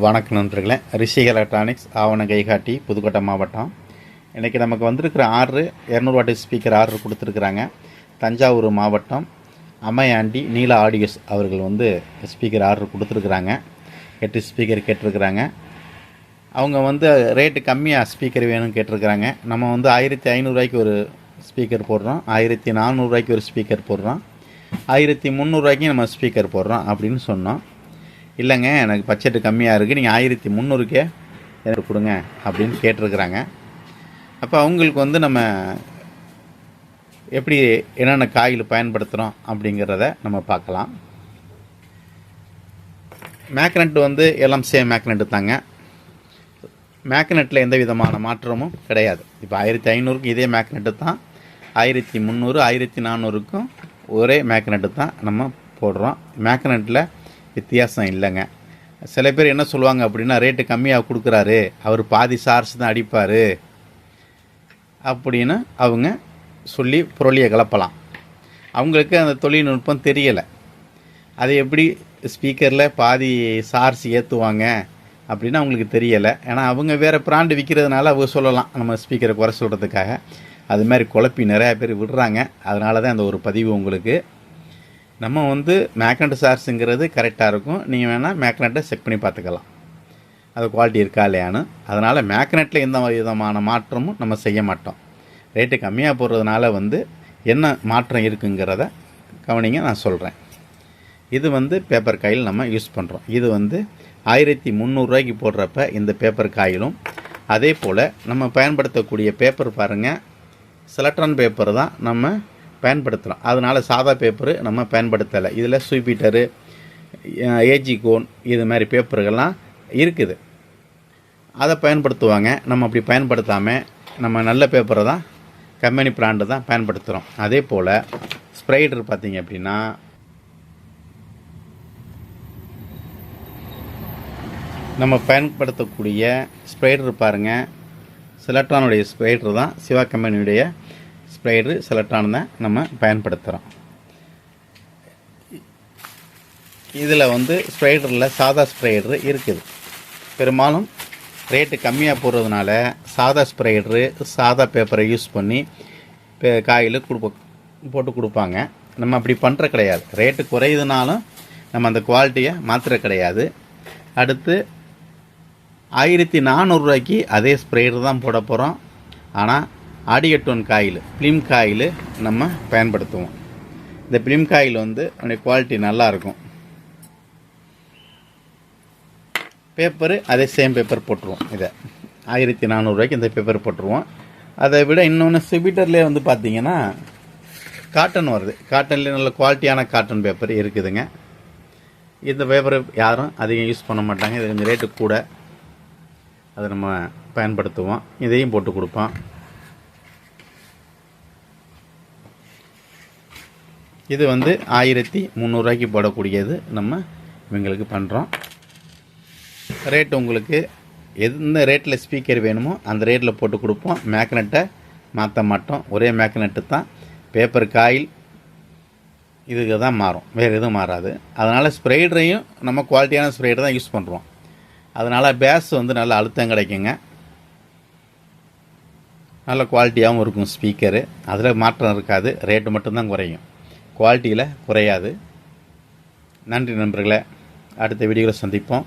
வணக்கம் நண்பர்களே. ரிஷி எலக்ட்ரானிக்ஸ் ஆவண கைகாட்டி புதுக்கோட்டை மாவட்டம். இன்றைக்கி நமக்கு வந்திருக்கிற ஆர்டரு 200 வாட் ஸ்பீக்கர் ஆர்டர் கொடுத்துருக்குறாங்க. தஞ்சாவூர் மாவட்டம் அம்மையாண்டி நீலா ஆடியோஸ் அவர்கள் ஸ்பீக்கர் ஆர்டர் கொடுத்துருக்குறாங்க. 8 ஸ்பீக்கர் கேட்டிருக்கிறாங்க. அவங்க ரேட்டு கம்மியாக ஸ்பீக்கர் வேணும்னு கேட்டிருக்கிறாங்க. நம்ம 1500 ஒரு ஸ்பீக்கர் போடுறோம், 1400 ஒரு ஸ்பீக்கர் போடுறோம், 1300 நம்ம ஸ்பீக்கர் போடுறோம் அப்படின்னு சொன்னோம். இல்லைங்க, எனக்கு பட்ஜெட்டு கம்மியாக இருக்குது, நீங்கள் 1300 எனக்கு கொடுங்க அப்படின்னு கேட்டிருக்கிறாங்க. அப்போ அவங்களுக்கு நம்ம எப்படி என்னென்ன காயில் பயன்படுத்துகிறோம் அப்படிங்கிறத நம்ம பார்க்கலாம். மேக்னெட் எல்லாம் சேம் மேக்னெட்டு தாங்க. மேக்னெட்டில் எந்த விதமான மாற்றமும் கிடையாது. இப்போ 1500 இதே மேக்னெட்டு தான், 1300 1400 ஒரே மேக்னெட்டு தான் நம்ம போடுறோம். மேக்னெட்டில் வித்தியாசம் இல்லைங்க. சில பேர் என்ன சொல்லுவாங்க அப்படின்னா, ரேட்டு கம்மியாக கொடுக்குறாரு, அவர் பாதி சார்ஜ் தான் அடிப்பார் அப்படின்னு அவங்க சொல்லி பொருளியை கலப்பலாம். அவங்களுக்கு அந்த தொழில்நுட்பம் தெரியலை. அது எப்படி ஸ்பீக்கரில் பாதி சார்ஜ் ஏற்றுவாங்க அப்படின்னு அவங்களுக்கு தெரியலை. ஏன்னா அவங்க வேறு பிராண்டு விற்கிறதுனால அவங்க சொல்லலாம், நம்ம ஸ்பீக்கரை குறை சொல்கிறதுக்காக. அது மாதிரி குழப்பி நிறையா பேர் விடுறாங்க. அதனால தான் அந்த ஒரு பதிவு உங்களுக்கு. நம்ம மேக்னெட் சார்ஜுங்கிறது கரெக்டாக இருக்கும். நீங்கள் வேணால் மேக்னெட்டை செக் பண்ணி பார்த்துக்கலாம், அது குவாலிட்டி இருக்கா இல்லையான்னு. அதனால் மேக்னெட்டில் எந்த விதமான மாற்றமும் நம்ம செய்ய மாட்டோம். ரேட்டு கம்மியாக போடுறதுனால என்ன மாற்றம் இருக்குங்கிறத கவனிங்க, நான் சொல்கிறேன். இது பேப்பர் காயில் நம்ம யூஸ் பண்ணுறோம். இது 1300 போடுறப்ப இந்த பேப்பர் காயிலும், அதே போல் நம்ம பயன்படுத்தக்கூடிய பேப்பர் பாருங்கள், செலக்ட்ரான் பேப்பர் தான் நம்ம பயன்படுத்துகிறோம். அதனால் சாதா பேப்பரு நம்ம பயன்படுத்தலை. இதில் ஸ்வீப்பீட்டரு, ஏஜி கோன் இது மாதிரி பேப்பர்கள்லாம் இருக்குது, அதை பயன்படுத்துவாங்க. நம்ம அப்படி பயன்படுத்தாமல் நம்ம நல்ல பேப்பரை தான், கம்பெனி பிராண்டு தான் பயன்படுத்துகிறோம். அதே போல் ஸ்ப்ரைடர் பார்த்திங்க அப்படின்னா, நம்ம பயன்படுத்தக்கூடிய ஸ்ப்ரைடர் பாருங்கள், செலக்ட்ரானுடைய ஸ்ப்ரைடர் தான், சிவா கம்பெனியுடைய ஸ்ப்ரைடரு செலக்ட்ரான் தான் நம்ம பயன்படுத்துகிறோம். இதில் ஸ்ப்ரைடரில் சாதா ஸ்ப்ரைடரு இருக்குது. பெரும்பாலும் ரேட்டு கம்மியாக போடுறதுனால சாதா ஸ்ப்ரைடரு, சாதா பேப்பரை யூஸ் பண்ணி காயில் போட்டு கொடுப்பாங்க. நம்ம அப்படி பண்ணுற கிடையாது. ரேட்டு குறையுதுனாலும் நம்ம அந்த குவாலிட்டியை மாற்றுற கிடையாது. அடுத்து 1400 அதே ஸ்ப்ரைடர் தான் போட போகிறோம். ஆனால் ஆடியோடோன் காயில், ஃபிலிம் காயில் நம்ம பயன்படுத்துவோம். இந்த ஃபிலிம் காயில் அதனுடைய குவாலிட்டி நல்லாயிருக்கும். பேப்பரு அதே சேம் பேப்பர் போட்டுருவோம். இதை 1400 இந்த பேப்பர் போட்டுருவோம். அதை விட இன்னொன்று ஸ்வீப்பீட்டர்லேயே பார்த்தீங்கன்னா காட்டன் வருது. காட்டன்லேயே நல்ல குவாலிட்டியான காட்டன் பேப்பர் இருக்குதுங்க. இந்த பேப்பரை யாரும் அதிகம் யூஸ் பண்ண மாட்டாங்க. இது கொஞ்சம் ரேட்டு கூட, அதை நம்ம பயன்படுத்துவோம். இதையும் போட்டு கொடுப்போம். இது 1300 போடக்கூடியது நம்ம இவங்களுக்கு பண்ணுறோம். ரேட்டு உங்களுக்கு எந்த ரேட்டில் ஸ்பீக்கர் வேணுமோ அந்த ரேட்டில் போட்டு கொடுப்போம். மேக்னெட்டை மாற்ற மாட்டோம். ஒரே மேக்னெட்டு தான். பேப்பர் காயில் இதுக்கு தான் மாறும், வேறு எதுவும் மாறாது. அதனால் ஸ்ப்ரைடரையும் நம்ம குவாலிட்டியான ஸ்ப்ரைடர் தான் யூஸ் பண்ணுறோம். அதனால் பேஸ் நல்ல அழுத்தம் கிடைக்குங்க, நல்ல குவாலிட்டியாகவும் இருக்கும் ஸ்பீக்கரு. அதில் மாற்றம் இருக்காது, ரேட்டு மட்டும்தான் குறையும், குவாலிட்டியில் குறையாது. நன்றி நண்பர்களே. அடுத்த வீடியோவில் சந்திப்போம்.